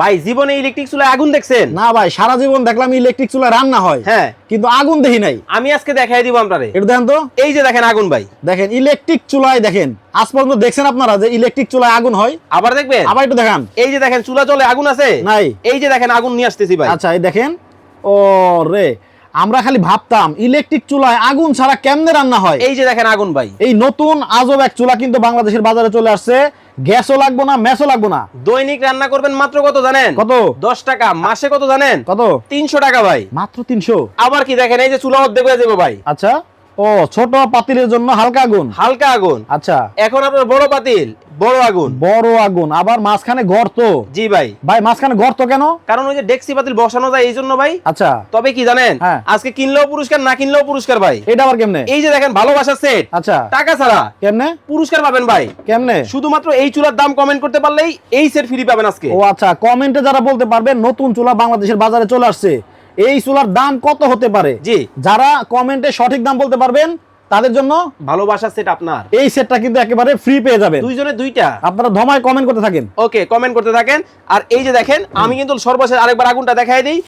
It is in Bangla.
ভাই জীবনে ইলেকট্রিক চুলায় আগুন দেখছেন? না ভাই, সারা জীবন দেখলাম ইলেকট্রিক চুলায় রান্না হয়, হ্যাঁ, কিন্তু আগুন দেখি নাই। আমি আজকে দেখাই দিব আপনারে। এটা দেখেন তো, এই যে দেখেন আগুন ভাই, দেখেন ইলেকট্রিক চুলায়, দেখেন আজ পর্যন্ত দেখছেন আপনারা যে ইলেকট্রিক চুলায় আগুন হয়? আবার দেখবেন, আবার একটু দেখান। এই যে দেখেন চুলা চলে আগুন আছে নাই। এই যে দেখেন আগুন নিয়ে আসতেছি ভাই। আচ্ছা, এই দেখেন। ও রে, আমরা খালি ভাবতাম ইলেকট্রিক চুলায় আগুন ছাড়া কেমনে রান্না হয়। এই যে দেখেন আগুন ভাই, এই নতুন আজব এক চুলা কিন্তু বাংলাদেশের বাজারে চলে আসছে। গ্যাসও লাগবো না, ম্যাসও লাগবো না। দৈনিক রান্না করবেন মাত্র কত জানেন? কত? 10 টাকা। মাসে কত জানেন? কত? 300 টাকা ভাই। মাত্র 300? আবার কি দেখেন, এই যে চুলা অর্ধেক হয়ে যাবে ভাই। আচ্ছা, ও ছোট পাতিলের জন্য হালকা আগুন। হালকা আগুন। আচ্ছা, এখন আপনার বড় পাতিল, বড় আগুন। বড় আগুন, আবার মাঝখানে গর্ত। জি ভাই। ভাই মাঝখানে গর্ত কেন? কারণ ওই যে ডেক্সি পাতিল বসানো যায় এই জন্য ভাই। আচ্ছা, তবে কি জানেন, হ্যাঁ। আজকে কিনলেও পুরস্কার, না কিনলেও পুরস্কার ভাই। এটা আবার কেমনে? এই যে দেখেন ভালোবাসার সেট, আচ্ছা, টাকা ছাড়া কেমনে পুরস্কার পাবেন ভাই। কেমনে? শুধুমাত্র এই চুলার দাম কমেন্ট করতে পারলেই এই সেট ফ্রি পাবেন আজকে। ও আচ্ছা, কমেন্টে যারা বলতে পারবেন নতুন চুলা বাংলাদেশের বাজারে চলে আসছে, এই চুলার দাম কত হতে পারে, জি, যারা কমেন্টে সঠিক দাম বলতে পারবেন তাদের জন্য ভালোবাসার সেট আপনার। এই সেটটা কিন্তু একেবারে ফ্রি পেয়ে যাবেন। দুইজনে দুইটা। আপনারা ধমায় কমেন্ট করতে থাকেন। ওকে, কমেন্ট করতে থাকেন। আর এই যে দেখেন, আমি কিন্তু সর্বশেষ আরেকবার আগুনটা দেখাই দিই।